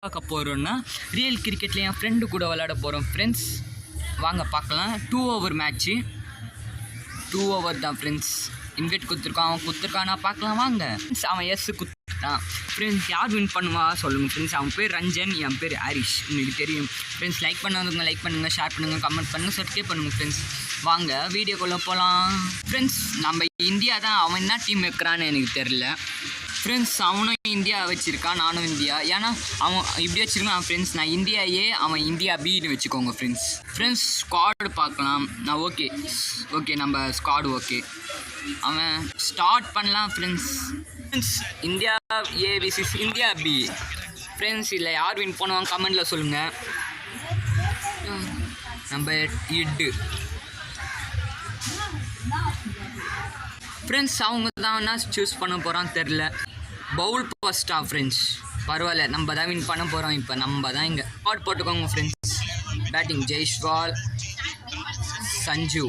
பார்க்க போகிறோன்னா ரியல் கிரிக்கெட்டில் என் ஃப்ரெண்டு கூட விளையாட போகிறோம் ஃப்ரெண்ட்ஸ். வாங்க பார்க்கலாம். 2 ஓவர் மேட்ச்சு, 2 ஓவர் தான் ஃப்ரெண்ட்ஸ். இன்வெட் கொடுத்துருக்கான், அவன் கொடுத்துருக்கானா பார்க்கலாம் வாங்க. அவன் குத்துட்டான் ஃப்ரெண்ட்ஸ். யார் வின் பண்ணுவா சொல்லுங்கள் ஃப்ரெண்ட்ஸ். அவன் பேர் ரஞ்சன், என் பேர் ஹரிஷ், உங்களுக்கு தெரியும் ஃப்ரெண்ட்ஸ். லைக் பண்ணாதவங்க லைக் பண்ணுங்கள், ஷேர் பண்ணுங்கள், கமெண்ட் பண்ணுங்கள், சப்ஸ்கிரைப் பண்ணுங்கள் ஃப்ரெண்ட்ஸ். வாங்க வீடியோக்குள்ளே போகலாம் ஃப்ரெண்ட்ஸ். நம்ம இந்தியா தான். அவன் என்ன டீம் வைக்கிறான்னு எனக்கு தெரில ஃப்ரெண்ட்ஸ். அவனும் இந்தியா வச்சுருக்கான், நானும் இந்தியா. ஏன்னா அவன் இப்படி வச்சுருக்கான் ஃப்ரெண்ட்ஸ். நான் இந்தியா ஏ, அவன் இந்தியா பின்னு வச்சுக்கோங்க ஃப்ரெண்ட்ஸ். ஃப்ரெண்ட்ஸ் ஸ்குவாடு பார்க்கலாம். நான் ஓகே நம்ம ஸ்குவாடு ஓகே. அவன் ஸ்டார்ட் பண்ணலாம் friends. India A விசிஸ் India be friends. இல்லை யார் வின் பண்ணுவாங்க கமெண்டில் சொல்லுங்கள். நம்ம இட்டு ஃப்ரெண்ட்ஸ். அவங்க தான் என்ன சூஸ் பண்ண போகிறான்னு தெரில. பவுல் ஃபஸ்ட்டா ஃப்ரெண்ட்ஸ். பரவாயில்ல, நம்ம தான் வின் பண்ண போகிறோம். இப்போ நம்ம தான் இங்கே ஸ்குவாட் போட்டுக்கோங்க ஃப்ரெண்ட்ஸ். பேட்டிங் ஜெய்ஸ்வால், சஞ்சு.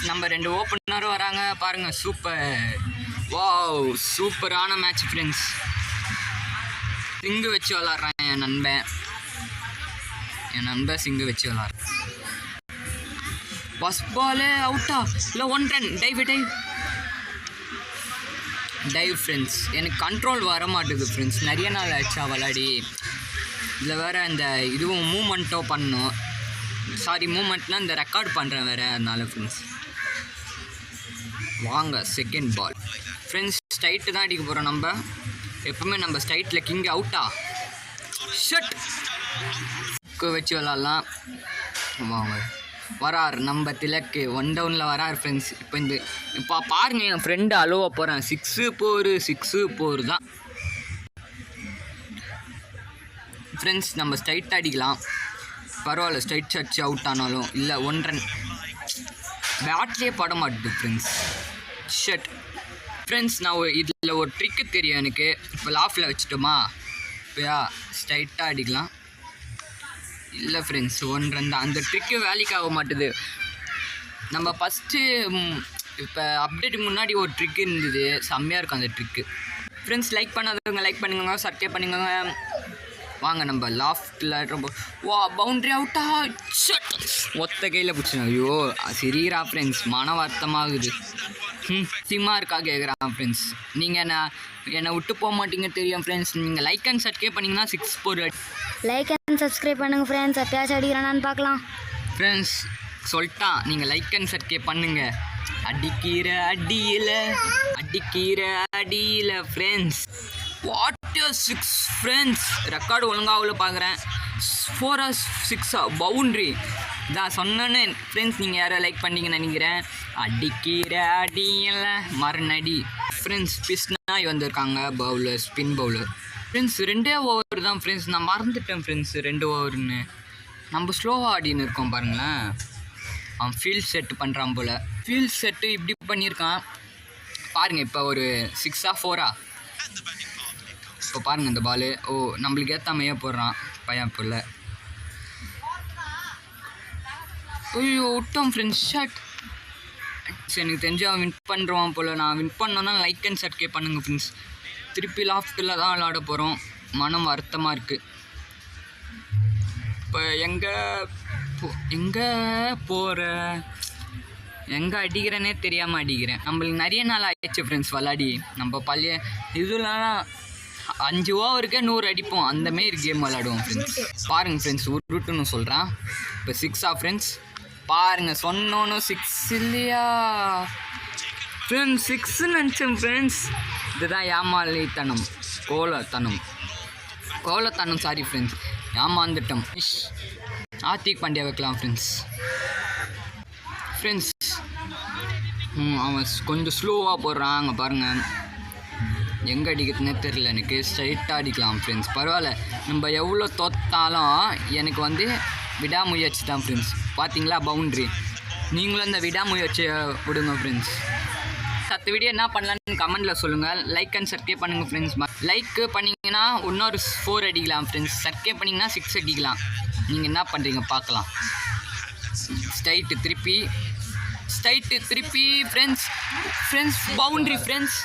நம்ம 2 ஓப்பனரும் வராங்க பாருங்கள். சூப்பர், வாவ் சூப்பரான மேட்ச் ஃப்ரெண்ட்ஸ். சிங்கு வச்சு விளாட்றான் என் நண்பன் சிங்கு வச்சு விளாட்றான். ஃபஸ்ட் பாலே அவுட்டா இல்லை 1 ரன். Dive friends. எனக்கு கண்ட்ரோல் வர மாட்டேது ஃப்ரெண்ட்ஸ். நிறைய நாள் ஆச்சா விளாடி. இதில் வேறு இந்த இதுவும் மூமெண்ட்டோ பண்ணணும். மூமெண்ட்னால் இந்த ரெக்கார்ட் பண்ணுறேன் வேறு, அதனால ஃப்ரெண்ட்ஸ். வாங்க செகண்ட் பால் ஃப்ரெண்ட்ஸ். ஸ்ட்ரைட்டு தான் அடிக்க போகிறோம் நம்ம. எப்பவுமே நம்ம ஸ்ட்ரைட்டில் கிங். அவுட்டா ஷட் வச்சு விளாட்லாம். வாங்க வரார் நம்ம திலக்கு. 1 டவுனில் வரார் ஃப்ரெண்ட்ஸ். இப்போ பாருங்கள், என் ஃப்ரெண்டு அலோவா போகிறேன். 6 4 தான் ஃப்ரெண்ட்ஸ். நம்ம ஸ்ட்ரைட் அடிக்கலாம், பரவாயில்ல. ஸ்ட்ரைட் அடிச்சு அவுட் ஆனாலும் இல்லை 1 ரன். பேட்லேயே பட மாட்டுது ஃப்ரெண்ட்ஸ். Shut friends. நான் இதில் ஒரு ட்ரிக்கு தெரியும் எனக்கு. இப்போ லாஃபில் வச்சுட்டோமா, இப்போ ஸ்ட்ரைட்டாக அடிக்கலாம். இல்லை ஃப்ரெண்ட்ஸ் 1 ரன் தான். அந்த ட்ரிக்கு வேலைக்கு ஆக மாட்டுது. நம்ம ஃபஸ்ட்டு இப்போ அப்டேட்டுக்கு முன்னாடி ஒரு ட்ரிக் இருந்தது, செம்மையாக இருக்கும் அந்த ட்ரிக்கு ஃப்ரெண்ட்ஸ். லைக் பண்ணாதவங்க லைக் பண்ணுங்க, சப்ஸ்கிரைப் பண்ணுங்க. வாங்க நம்ம லாஃப்டில் ரொம்ப பவுண்ட்ரி அவுட்டா. ஒத்த கையில் பிடிச்சிங்க. ஐயோ சரிரா ஃப்ரெண்ட்ஸ், மன வருத்தமாகுது. சிம்மா இருக்கா கேட்குறான் ஃப்ரெண்ட்ஸ். நீங்கள் என்னை விட்டு போக மாட்டீங்க தெரியும் ஃப்ரெண்ட்ஸ். நீங்கள் லைக் அண்ட் சப்ஸ்கிரைப் பண்ணிங்கன்னா 6 4 லைக் அண்ட் சப்ஸ்கிரைப் பண்ணுங்கள் ஃப்ரெண்ட்ஸ். எப்பயாச்சும் அடிக்கிறானான்னு பார்க்கலாம் ஃப்ரெண்ட்ஸ். சொல்லிட்டான், நீங்கள் லைக் அண்ட் சப்ஸ்கிரைப் பண்ணுங்கள். அடிக்கிற அடியில் ஃப்ரெண்ட்ஸ். What 6 friends. ரெக்கார்டு ஒழுங்காக பார்க்குறேன். 4 6 பவுண்ட்ரி தான் சொன்னேன்னு ஃப்ரெண்ட்ஸ். நீங்கள் யாரை லைக் பண்ணிங்கன்னு நினைக்கிறேன். அடிக்கிற அடியில் மறுநடி ஃப்ரெண்ட்ஸ். பிஸ்னாய் வந்திருக்காங்க bowler, spin bowler friends. 2 over தான் ஃப்ரெண்ட்ஸ். நான் மறந்துட்டேன் ஃப்ரெண்ட்ஸ் 2 ஓவர்னு. நம்ம ஸ்லோவாக ஆடின்னு இருக்கோம் பாருங்களேன். அவன் ஃபீல்ட் செட்டு பண்ணுறான் போல். ஃபீல்ட் செட்டு இப்படி பண்ணியிருக்கான் பாருங்கள். இப்போ ஒரு 6 4 இப்போ பாருங்கள் இந்த பாலு. ஓ நம்மளுக்கு ஏற்ற மைய போடுறான் பையன் போல். ஐயோ விட்டோம் ஃப்ரெண்ட்ஸ். ஷட். எனக்கு தெரிஞ்சு அவன் வின் பண்ணுறான் போல். நான் வின் பண்ணோன்னா லைக் அண்ட் சப்ஸ்கிரைப் பண்ணுங்கள் ஃப்ரெண்ட்ஸ். திருப்பி லாஃப்டில் தான் விளாட போகிறோம். மனம் வருத்தமாக இருக்குது. இப்போ எங்கே போகிற, எங்கே அடிக்கிறேனே தெரியாமல் அடிக்கிறேன். நம்மளுக்கு நிறைய நாள் ஆயிடுச்சு ஃப்ரெண்ட்ஸ் விளாடி. நம்ம பழைய இதெல்லாம் 5 ஓவருக்கே 100 அடிப்போம். அந்தமாரி கேம் விளாடுவோம் ஃப்ரெண்ட்ஸ். பாருங்கள் ஃப்ரெண்ட்ஸ், உருட்டுன்னு சொல்கிறான். இப்போ 6 ஃப்ரெண்ட்ஸ். பாருங்கள் சொன்னோன்னு 6 இல்லையா ஃப்ரெண்ட்ஸ். 6 நினச்சேன் ஃப்ரெண்ட்ஸ். இதுதான் ஏமாளித்தனம், கோலத்தனம் சாரி ஃப்ரெண்ட்ஸ். ஏமாந்துட்டோம். ஆர்த்திக் பாண்டியா வைக்கலாம் ஃப்ரெண்ட்ஸ். அவன் கொஞ்சம் ஸ்லோவாக போடுறான். அங்கே பாருங்கள், எங்கே அடிக்கிறதுனே தெரில எனக்கு. ஸ்ட்ரைட்டாக அடிக்கலாம் ஃப்ரெண்ட்ஸ். பரவாயில்ல, நம்ம எவ்வளோ தோத்தாலும் எனக்கு விடாமுயற்சி தான் ஃப்ரெண்ட்ஸ். பார்த்தீங்களா பவுண்ட்ரி. நீங்களும் இந்த விடாமுயற்சியை விடுங்க ஃப்ரெண்ட்ஸ். சத்து வீடியோ என்ன பண்ணலான்னு கமெண்டில் சொல்லுங்கள். லைக் அண்ட் சப்ஸ்கிரைப் பண்ணுங்கள் ஃப்ரெண்ட்ஸ். லைக் பண்ணிங்கன்னா இன்னொரு 4 அடிக்கலாம் ஃப்ரெண்ட்ஸ். சப்ஸ்கிரைப் பண்ணிங்கன்னா 6 அடிக்கலாம். நீங்கள் என்ன பண்ணுறீங்க பார்க்கலாம். ஸ்ட்ரைட்டு திருப்பி ஃப்ரெண்ட்ஸ். Boundary friends.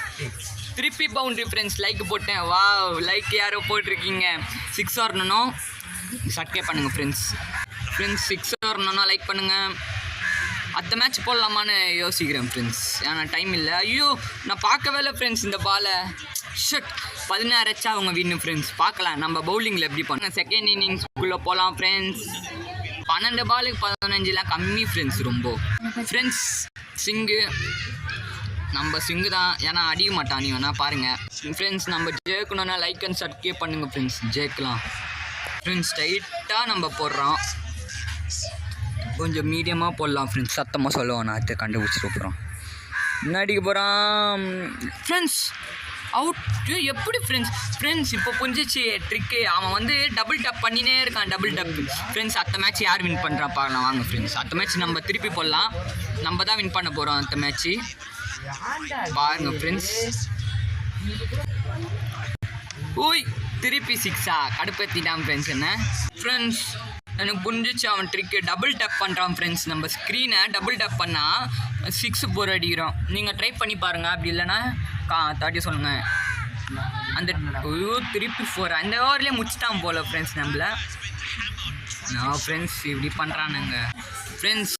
திருப்பி பவுண்ட்ரி ஃப்ரெண்ட்ஸ். லைக் போட்டேன். வாவ், லைக் யாரோ போட்டிருக்கீங்க. 6 வரணும். சப்ஸ்கிரைப் பண்ணுங்கள் ஃப்ரெண்ட்ஸ். 6 வரணும்னா லைக் பண்ணுங்கள். அடுத்த மேட்ச் போடலாமான்னு யோசிக்கிறேன் ஃப்ரெண்ட்ஸ். ஏன்னா டைம் இல்லை. ஐயோ, நான் பார்க்கவே இல்லை ஃப்ரெண்ட்ஸ் இந்த பாலை. ஷட், 16 அடிச்சா அவங்க வின்னு ஃப்ரெண்ட்ஸ். பார்க்கலாம் நம்ம பவுலிங்கில் எப்படி பண்ண. செகண்ட் இன்னிங்ஸ்குள்ளே போகலாம் ஃப்ரெண்ட்ஸ். 12 பாலுக்கு 15 கம்மி ஃப்ரெண்ட்ஸ். ரொம்ப ஃப்ரெண்ட்ஸ் சிங்கு நம்ம சிங்கு தான். ஏன்னா அடிக்க மாட்டான் நீ வேணா பாருங்கள் ஃப்ரெண்ட்ஸ். நம்ம ஜெயிக்கணும்னா லைக் அண்ட் சப்ஸ்கிரைப் பண்ணுங்கள் ஃப்ரெண்ட்ஸ். ஜெயிக்கலாம் ஃப்ரெண்ட்ஸ். டைட்டாக நம்ம போடுறோம். கொஞ்சம் மீடியமாக போடலாம் ஃப்ரெண்ட்ஸ். சத்தமாக சொல்லுவோம். நான் அடுத்த கண்டுபிடிச்சிட்டு போகிறோம். முன்னாடிக்கு போகிறான் ஃப்ரெண்ட்ஸ். அவுட். எப்படி ஃப்ரெண்ட்ஸ் இப்போ புரிஞ்சிச்சு ட்ரிக்கு. அவன் வந்து டபுள் டப் பண்ணினே இருக்கான். Double tap friends. அடுத்த மேட்ச் யார் வின் பண்ணுறா பார்க்கலாம் வாங்க ஃப்ரெண்ட்ஸ். அடுத்த மேட்ச் நம்ம திருப்பி போடலாம். நம்ம தான் வின் பண்ண போகிறோம் அடுத்த மேட்ச்சு. பாருங்க ஃப்ரெண்ட்ஸ். ஓய், திருப்பி 6ஆ? கடுப்பேற்றிட்டான் ஃப்ரெண்ட்ஸ் என்ன ஃப்ரெண்ட்ஸ். எனக்கு புரிஞ்சிச்சு அவன் ட்ரிக்கு. டபுள் டப் பண்ணுறான் ஃப்ரெண்ட்ஸ். நம்ம ஸ்க்ரீனை டபுள் டப் பண்ணால் 6 போர் அடிக்கிறோம். நீங்கள் ட்ரை பண்ணி பாருங்கள். அப்படி இல்லைன்னா 30 சொல்லுங்கள். அந்த திருப்பி 4 அந்த ஓவர்லேயே முடிச்சிட்டான் போல் ஃப்ரெண்ட்ஸ். நம்மள நான் ஃப்ரெண்ட்ஸ் இப்படி பண்ணுறானுங்க ஃப்ரெண்ட்ஸ்.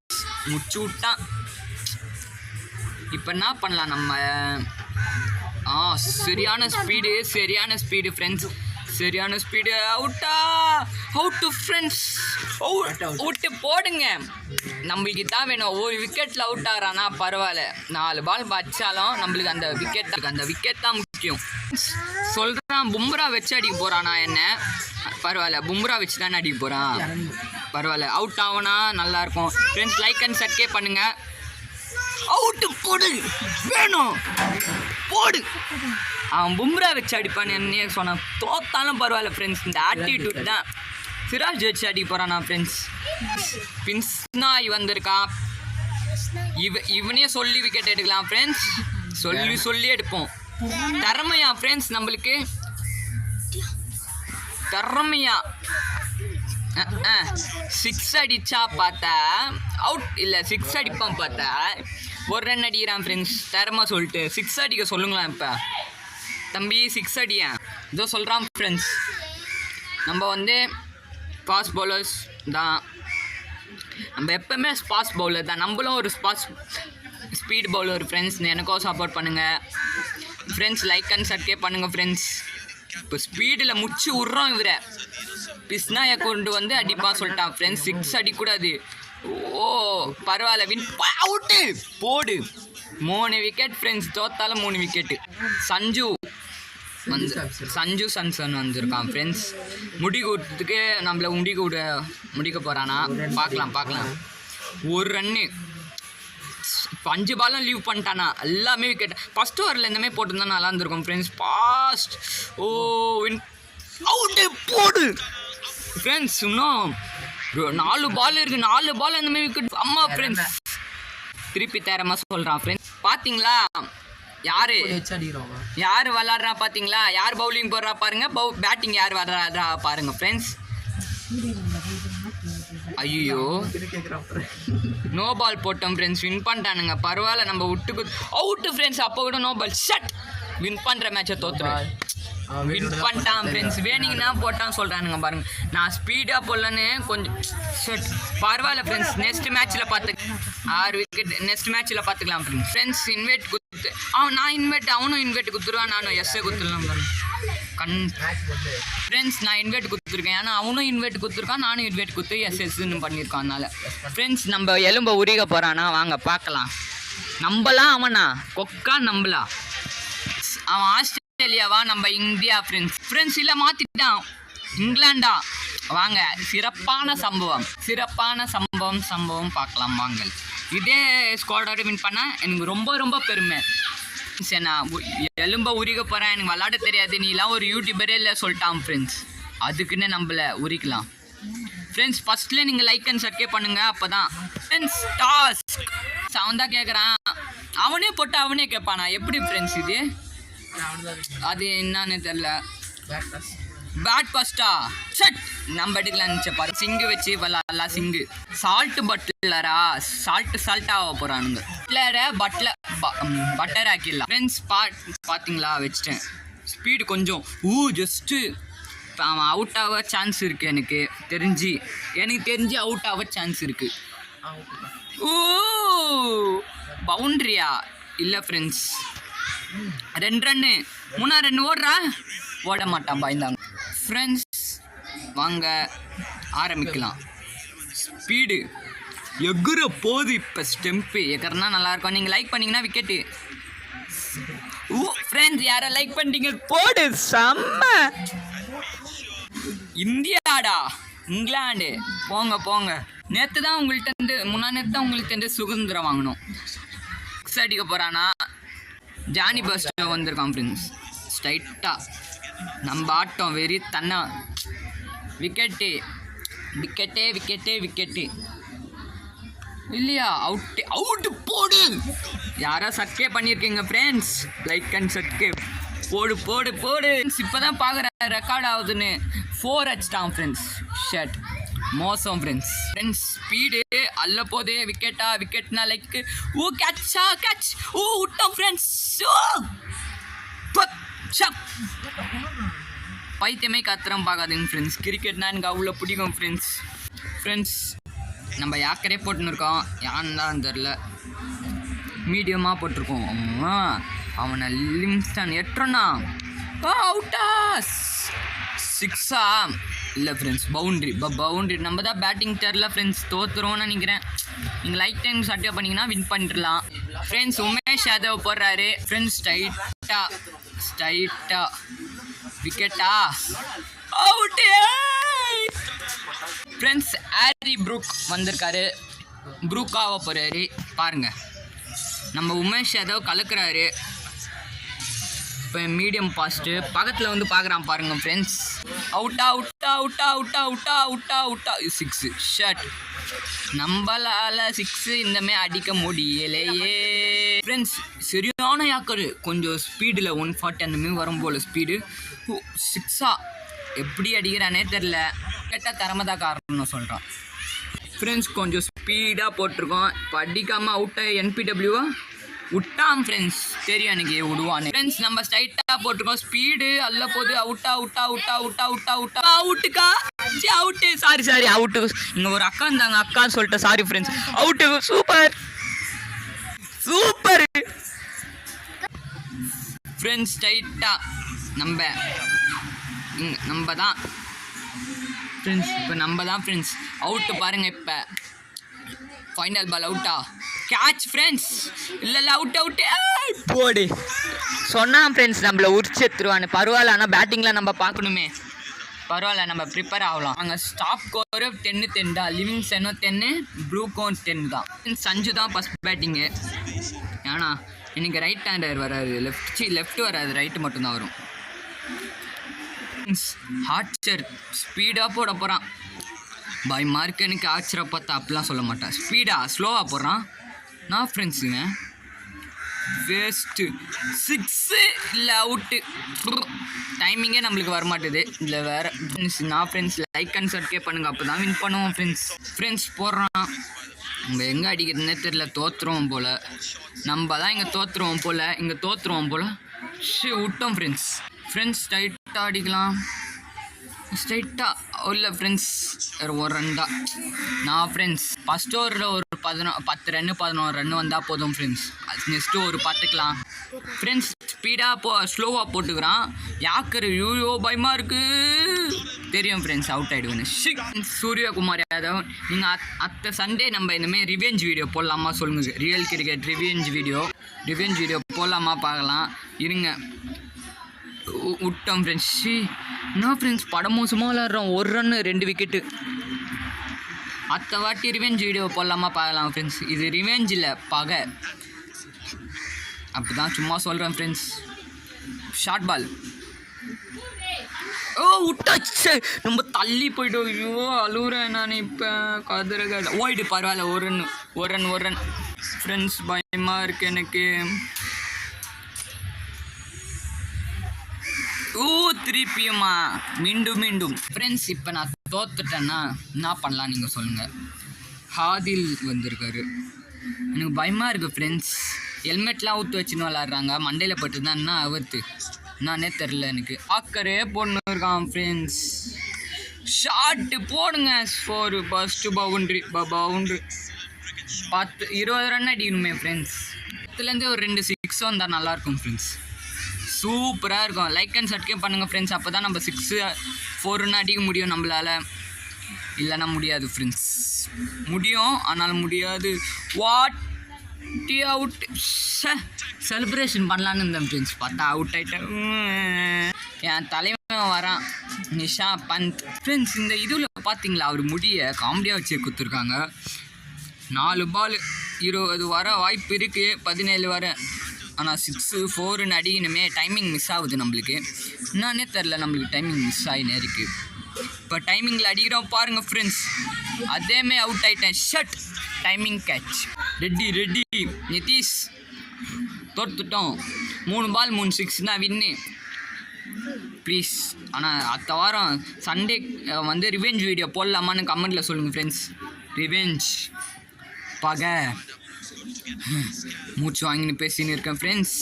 முடிச்சு விட்டான். இப்போ என்ன பண்ணலாம் நம்ம? சரியான ஸ்பீடு ஃப்ரெண்ட்ஸ். சரியான ஸ்பீடு. Out friends. அவுட்டு போடுங்க. நம்மளுக்கு தான் வேணும். ஒரு விக்கெட்டில் அவுட் ஆகிறானா பரவாயில்ல. 4 பால் வச்சாலும் நம்மளுக்கு அந்த விக்கெட் தான் முக்கியம். சொல்கிறான் பும்ரா வச்சு அடிக்க போகிறானா என்ன? பரவாயில்ல, பும்ரா வச்சு தானே அடிக்க போகிறான். பரவாயில்ல, அவுட் ஆகுனா நல்லாயிருக்கும் ஃப்ரெண்ட்ஸ். லைக் அண்ட் சப்ஸ்கிரைப் பண்ணுங்கள். அவுட்டு போடு வேணும். போடு. அவன் பும்ரா வச்சு அடிப்பான்னு என்ன சொன்னான். தோத்தாலும் பரவாயில்ல ஃப்ரெண்ட்ஸ். இந்த ஆட்டிடியூட் தான். சிராஜ் வச்சு அடிக்க போகிறானா ஃப்ரெண்ட்ஸ். பின்ஸ்னாய் வந்திருக்கான். இவனே சொல்லி விக்கெட் எடுக்கலாம் ஃப்ரெண்ட்ஸ். சொல்லி எடுப்போம். திறமையா ஃப்ரெண்ட்ஸ். நம்மளுக்கு திறமையா 6 அடிச்சா பார்த்தா அவுட் இல்லை. 6 அடிப்பான் பார்த்தா 1 ரன் அடிக்கிறான் ஃப்ரெண்ட்ஸ். திறமை சொல்லிட்டு 6 அடிக்க சொல்லுங்களேன். இப்போ தம்பி 6 அடியா இதோ சொல்கிறான் ஃப்ரெண்ட்ஸ். நம்ம வந்து ஃபாஸ்ட் பவுலர்ஸ் தான். நம்ம எப்போவுமே ஃபாஸ்ட் பவுலர் தான். நம்மளும் ஒரு ஸ்பீட் பவுலர் ஃப்ரெண்ட்ஸ். எனக்கும் சப்போர்ட் பண்ணுங்கள் ஃப்ரெண்ட்ஸ். லைக் அண்ட் சப்ஸ்கிரைப் பண்ணுங்கள் ஃப்ரெண்ட்ஸ். இப்போ ஸ்பீடில் முடிச்சு விட்றோம். இவரை பிஸ்னாயை கொண்டு வந்து அடிப்பா சொல்லிட்டான் ஃப்ரெண்ட்ஸ். 6 அடிக்கூடாது. ஓ பரவாயில்ல, வின். அவுட்டு போடு. 3 விக்கெட் ஃப்ரெண்ட்ஸ். தோத்தாலும் 3 விக்கெட்டு. சஞ்சு சாம்சன் வந்திருக்கான் ஃப்ரெண்ட்ஸ். முடிக்கிறதுக்கு நம்மளை முடிக்க போகிறானா பார்க்கலாம். 1 ரன்னு. 5 பாலும் லீவ் பண்ணிட்டானா. எல்லாமே விக்கெட். ஃபஸ்ட் ஓவரில் இந்த மாதிரி போட்டிருந்தா நல்லா இருந்திருக்கும் ஃப்ரெண்ட்ஸ். ஃபாஸ்ட். ஓ வின். அவுட்டு போடு ஃப்ரெண்ட்ஸ். இன்னும் 4 பால் இருக்குது. 4 பால் இந்த மாதிரி விக்கெட். அம்மா ஃப்ரெண்ட்ஸ். திருப்பி தேரமாக சொல்கிறான் ஃப்ரெண்ட்ஸ். பார்த்தீங்களா யார் விளாட்றா பார்த்தீங்களா? யார் பவுலிங் போடுறா பாருங்க. பேட்டிங் யார் விளாட்றா பாருங்க ஃப்ரெண்ட்ஸ். ஐயோ, நோ பால் போட்டோம் ஃப்ரெண்ட்ஸ். வின் பண்ணிட்டானுங்க. பரவாயில்ல, நம்ம அவுட்டு ஃப்ரெண்ட்ஸ். அப்போ கூட நோ பால். ஷட். வின் பண்ணுற மேட்சை தோற்றுறேன். வின் பண்ணிட்டான் ஃப்ரெண்ட்ஸ். வேணிங்கன்னா போட்டான்னு சொல்கிறானுங்க பாருங்க. நான் ஸ்பீடாக போடலன்னு கொஞ்சம் ஷட். பரவாயில்ல ஃப்ரெண்ட்ஸ். நெக்ஸ்ட் மேட்ச்சில் 6 விக்கெட். நெக்ஸ்ட் மேட்ச்சில் பார்த்துக்கலாம் ஃப்ரெண்ட்ஸ். இன்வைட் கொடுத்து அவனும் இன்வைட் கொடுத்துருவான். நானும் எஸ்ஸே கொடுத்துடலாம் பாருங்க. ஃப்ரெண்ட்ஸ் நான் இன்வைட் கொடுத்துருக்கேன். ஏன்னா அவனும் இன்வைட் கொடுத்துருக்கான். நானும் இன்வைட் கொடுத்து எஸ்எஸ்ன்னு பண்ணியிருக்கான். அதனால் ஃப்ரெண்ட்ஸ் நம்ம எலும்பை உரிக போகிறானா வாங்க பார்க்கலாம். நம்பலாம் அவனா கொக்கா நம்பலாம். அவன் ஆஸ்திரேலியாவா நம்ம இந்தியா ஃப்ரெண்ட்ஸ் இல்லை மாற்றிட்டான். இங்கிலாண்டா வாங்க. சிறப்பான சம்பவம் பார்க்கலாம் வாங்க. இதே ஸ்குவாடோட வின் பண்ணால் எனக்கு ரொம்ப பெருமை. சரி, நான் எலும்பை உரிக்க போகிறேன். எனக்கு விளாட தெரியாது. நீலாம் ஒரு யூடியூபரே இல்லை சொல்லிட்டான் ஃப்ரெண்ட்ஸ். அதுக்குன்னு நம்மளை உரிக்கலாம் ஃப்ரெண்ட்ஸ். ஃபஸ்ட்லேயே நீங்கள் லைக் அண்ட் சப்ஸ்கிரைப் பண்ணுங்கள். அப்போ தான் ஃப்ரெண்ட்ஸ் டாஸ்க். அவன் தான் கேட்குறான். அவனே போட்டு அவனே கேட்பானா? எப்படி ஃப்ரெண்ட்ஸ் இது? அது என்னன்னு தெரில. பேட் ஃபஸ்ட்டா ஷட் நம்ம எடுக்கலாம் நினச்ச பாரு. சிங்கு வச்சு விளாட்லாம். சிங்கு சால்ட் பட்லரா சால்ட் ஆக போகிறானுங்க. Butter ஆக்கிடலாம் friends. பார்த்தீங்களா வச்சுட்டேன். ஸ்பீடு கொஞ்சம் ஜஸ்ட்டு அவன் அவுட் ஆக சான்ஸ் இருக்குது. எனக்கு தெரிஞ்சு அவுட் ஆக சான்ஸ் இருக்குது. பவுண்ட்ரியா இல்லை ஃப்ரெண்ட்ஸ். 2 ரன்னு 3 ரன் ஓட மாட்டான் பயந்தாங்க ஃப்ரெண்ட்ஸ். வாங்க ஆரம்பிக்கலாம். ஸ்பீடு எகுற போது. இப்போ ஸ்டெம்ப்பு எகர்னா நல்லாயிருக்கும். நீங்கள் லைக் பண்ணிங்கன்னா விக்கெட்டு. ஃப்ரெண்ட்ஸ் யாரை லைக் பண்ணிட்டீங்க போடு. செம்ம. இந்தியாடா இங்கிலாந்து போங்க. நேற்று தான் உங்கள்கிட்ட சுதந்திரம் வாங்கணும். சிக்ஸ் அடிக்க போகிறானா ஜானி பஸ்ட் வந்திருக்கான் ஃப்ரெண்ட்ஸ். ஸ்ட்ரைட்டாக நம்ம ஆட்டம் வெறி தன்னா. விக்கெட்டு இல்லையா? அவுட்டு போடு. யாரோ சப்ஸ்கிரைப் பண்ணியிருக்கீங்க ஃப்ரெண்ட்ஸ். லைக் அண்ட் சப்ஸ்கிரைப் போடு. இப்போ தான் பார்க்குற ரெக்கார்ட் ஆகுதுன்னு 4 அடிச்சிட்டான் ஃப்ரெண்ட்ஸ். ஷட் மோசம் ஃப்ரெண்ட்ஸ். ஸ்பீடு அல்ல போதே. விக்கெட்னா லைக் கேட்ச் விட்டோம் ஃப்ரெண்ட்ஸ். பைத்தியமே கத்துறோம் பார்க்காதுங்க ஃப்ரெண்ட்ஸ். கிரிக்கெட்னா எனக்கு அவ்வளோ பிடிக்கும் ஃப்ரெண்ட்ஸ். நம்ம யாக்கரே போட்டுன்னு இருக்கோம். யான்னு தான் தெரில. மீடியமாக போட்டிருக்கோம். அவனை லிம்ஸ்டன் எட்டுறோண்ணா. அவுட்டா 6ஆ இல்லை ஃப்ரெண்ட்ஸ். பவுண்ட்ரி நம்ம தான் பேட்டிங் தெரில ஃப்ரெண்ட்ஸ். தோற்றுறோன்னு நினைக்கிறேன். நீங்கள் லைக் டைம் சர்டிஃபை பண்ணிங்கன்னா வின் பண்ணிடலாம் ஃப்ரெண்ட்ஸ். உமேஷ் யாதவ் போடுறாரு ஃப்ரெண்ட்ஸ். ஸ்ட்ரைட்டாக விக்கெட்டா அவுட்டு ஃப்ரெண்ட்ஸ். ஹாரி ப்ரூக் வந்திருக்காரு. ப்ரூக்காக போகிறாரு பாருங்கள். நம்ம உமேஷ் யாதவ் கலக்குறாரு. இப்போ மீடியம் பாஸ்ட்டு பக்கத்தில் வந்து பார்க்குறான் பாருங்கள் ஃப்ரெண்ட்ஸ். அவுட்டா 6 ஷட். நம்மளால் 6 இந்தமாதிரி அடிக்க முடியலையே ஃப்ரெண்ட்ஸ். சரியான யாக்கரு. கொஞ்சம் ஸ்பீடில் 140 அந்தமாரி வரும் போல் ஸ்பீடு. 6ஆ எப்படி அடிக்கிறானே தெரில. கேட்டால் திறமைதான் காரணம்னு சொல்கிறான் ஃப்ரெண்ட்ஸ். கொஞ்சம் ஸ்பீடாக போட்டிருக்கோம். இப்போ அடிக்காமல் அவுட்டை NPWவா விட்டான் ஃப்ரெண்ட்ஸ். தெரியும் எனக்கு விடுவான்னு ஃப்ரெண்ட்ஸ். நம்ம ஸ்ட்ரைட்டாக போட்டிருக்கோம். ஸ்பீடு அல்ல போது. அவுட்டுக்கா அவுட்டு. Sorry out. இங்கே ஒரு அக்கா இருந்தாங்க. அக்கான்னு சொல்லிட்டு sorry friends. Out. Super friends. ஸ்ட்ரைட்டாக நம்ம தான் ஃப்ரெண்ட்ஸ். இப்போ நம்ம தான் ஃப்ரெண்ட்ஸ். அவுட்டு பாருங்கள். இப்போ ஃபைனல் பால் அவுட்டா கேட்ச் ஃப்ரெண்ட்ஸ். இல்லை அவுட்டு போடு. சொன்னான் ஃப்ரெண்ட்ஸ் நம்மளை உரிச்செத்துருவான்னு. பரவாயில்ல. ஆனால் பேட்டிங்கில் நம்ம பார்க்கணுமே. பரவாயில்ல நம்ம ப்ரிப்பேர் ஆகலாம். அங்கே ஸ்டாப் ஸ்கோரு 10 தான். லிவிங்ஸ்டனும் 10, ப்ரூக்கும் 10 தான். சஞ்சு தான் ஃபஸ்ட் பேட்டிங்கு. ஏன்னா இன்னைக்கு ரைட் ஹேண்டர் வராது. லெஃப்ட் வராது. ரைட்டு மட்டும்தான் வரும். ஹாட்சர் ஸ்பீடாக போட போகிறான். பை மார்க் எனக்கு ஆச்சரிய பார்த்தா அப்படிலாம் சொல்ல மாட்டேன். ஸ்பீடாக ஸ்லோவாக போடுறான். நான் ஃப்ரெண்ட்ஸுங்க வேஸ்ட்டு 6 இல்லை அவுட்டு. டைமிங்கே நம்மளுக்கு வரமாட்டுது. இல்லை வேறு நான் ஃப்ரெண்ட்ஸ் லைக் அண்ட் சப்ஸ்கிரைப் பண்ணுங்கள். அப்போ தான் வின் பண்ணுவோம் ஃப்ரெண்ட்ஸ் போடுறான். நம்ம எங்கே அடிக்கிறதுனே தெரில. தோற்றுருவோம் போல். நம்ம தான் இங்கே தோற்றுருவோம் போல். விட்டோம் ஃப்ரெண்ட்ஸ். ஸ்ட்ரைட்டாக அடிக்கலாம். ஸ்ட்ரைட்டாக இல்லை ஃப்ரெண்ட்ஸ். ஒரு ரன் தான். நான் ஃப்ரெண்ட்ஸ் ஃபஸ்ட் ஓவரில் ஒரு 10 ரன்னு 11 ரன்னு வந்தால் போதும் ஃப்ரெண்ட்ஸ். நெக்ஸ்ட்டு ஒரு பார்த்துக்கலாம் ஃப்ரெண்ட்ஸ். ஸ்பீடாக ஸ்லோவாக போட்டுக்கிறான். யாக்கரு யூயோ பயமாக இருக்குது. தெரியும் ஃப்ரெண்ட்ஸ் அவுட் ஆகிடுவேன். சூரியகுமார் யாதவ். நீங்கள் அடுத்த சண்டே நம்ம இந்தமாதிரி ரிவெஞ்ச் வீடியோ போடலாமா சொல்லுங்கள். ரியல் கிரிக்கெட் ரிவெஞ்ச் வீடியோ போடலாமா பார்க்கலாம் இருங்க. விட்டோம் ஃப்ரெண்ட்ஸ். என்ன ஃப்ரெண்ட்ஸ் படம் மோசமாக விளாட்றோம். 1 ரன்னு 2 விக்கெட்டு. அடுத்த வாட்டி ரிவெஞ்ச் வீடியோ போடலாமா பார்க்கலாம் ஃப்ரெண்ட்ஸ். இது ரிவெஞ்ச் இல்லை பகை. அப்படி தான் சும்மா சொல்கிறேன் ஃப்ரெண்ட்ஸ். Short ball. விட்டாச்சு. நம்ம தள்ளி போய்ட்டோம். ஐயோ அழுகுறேன் நான் இப்போ. கதிரக ஓய்டு பரவாயில்ல. ஒரு ரன் ஃப்ரெண்ட்ஸ். பயமாக இருக்குது எனக்கு. திருப்பியுமா மீண்டும் ஃப்ரெண்ட்ஸ். இப்போ நான் தோத்துட்டேன்னா என்ன பண்ணலாம் நீங்கள் சொல்லுங்கள். ஹாதில் வந்திருக்காரு. எனக்கு பயமாக இருக்குது ஃப்ரெண்ட்ஸ். ஹெல்மெட்லாம் ஊற்றி வச்சுன்னு விளாட்றாங்க. மண்டையில் பட்டு தான் என்ன ஆவத்து நானே தெரில. எனக்கு ஆக்கரே போடணும் இருக்கான் ஃப்ரெண்ட்ஸ். ஷாட்டு போடுங்க. ஸ்கோரு ஃபஸ்ட்டு பவுண்ட்ரி 20 ரன் அடிக்கணுமே ஃப்ரெண்ட்ஸ். 10லேருந்து ஒரு 2 6 வந்தால் நல்லாயிருக்கும் ஃப்ரெண்ட்ஸ். சூப்பராக இருக்கும். லைக் அண்ட் சப்ஸ்கிரைப் பண்ணுங்கள் ஃப்ரெண்ட்ஸ். அப்போ தான் நம்ம 6 4 அடிக்க முடியும் நம்மளால். இல்லைன்னா முடியாது ஃப்ரெண்ட்ஸ். முடியும் ஆனால் முடியாது. அவுட் செலிப்ரேஷன் பண்ணலான்னு இருந்தேன் ஃப்ரெண்ட்ஸ். பார்த்தா அவுட் ஆகிட்டேன். என் தலைவன் வரான் நிஷா பந்த் ஃப்ரெண்ட்ஸ். இந்த இதில் பார்த்தீங்களா அவர் முடியை காமெடியாக வச்சு கொடுத்துருக்காங்க. 4 பால் 20 வர வாய்ப்பு இருக்குது. 17 வர. ஆனால் 6 4 அடிக்கணுமே. டைமிங் மிஸ் ஆகுது நம்மளுக்கு. என்னன்னே தெரில, நம்மளுக்கு டைமிங் மிஸ் ஆகினே இருக்குது. இப்போ டைமிங்கில் அடிக்கிறோம் பாருங்கள் ஃப்ரெண்ட்ஸ். அதேமே அவுட் ஆகிட்டேன். Shot timing catch. Reddy Nitish தோற்றுட்டோம். 3 பால் 3 6 தான் வின்னு ப்ளீஸ். ஆனால் அடுத்த வாரம் சண்டே வந்து ரிவெஞ்ச் வீடியோ போடலாமான்னு கமெண்ட்டில் சொல்லுங்கள் ஃப்ரெண்ட்ஸ். ரிவெஞ்ச் பகை மூச்சு வாங்கின்னு பேசின்னு இருக்கேன் ஃப்ரெண்ட்ஸ்.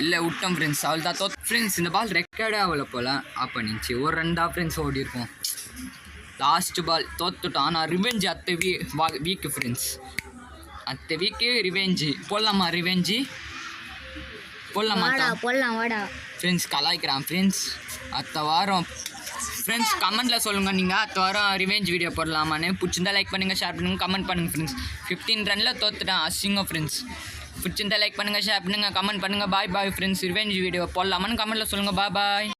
இல்லை விட்டோம் ஃப்ரெண்ட்ஸ். அவள் தான் தோற்று ஃப்ரெண்ட்ஸ். இந்த பால் ரெக்கார்டே ஆகலை போல். ஆப் பண்ணிச்சு. ஒரு 2 ஃப்ரெண்ட்ஸ் ஓடி இருக்கும். லாஸ்ட் பால் தோத்துட்டோம். ஆனால் ரிவெஞ்ச் வீக்கு ஃப்ரெண்ட்ஸ். அடுத்த வீக்கு ரிவெஞ்சு போடலாமா? ரிவெஞ்சு போடலாமா ஃப்ரெண்ட்ஸ்? கலாய்க்கிறான் ஃப்ரெண்ட்ஸ். அடுத்த வாரம் ஃப்ரெண்ட்ஸ் கமெண்ட்டில் சொல்லுங்கள் நீங்கள் அடுத்த வாரம் ரிவெஞ்ச் வீடியோ போடலாமான்னு. பிடிச்சிருந்தா லைக் பண்ணுங்கள், ஷேர் பண்ணுங்கள், கமெண்ட் பண்ணுங்கள் ஃப்ரெண்ட்ஸ். 15 ரனில் தோத்துட்டேன். அசிங்கம் ஃப்ரெண்ட்ஸ். பிடிச்சிருந்தா லைக் பண்ணுங்கள், ஷேர் பண்ணுங்கள், கமெண்ட் பண்ணுங்கள். Bye friends. ரிவெஞ்ச் வீடியோ போடலாமான்னு கமெண்ட்டில் சொல்லுங்கள். பாய்.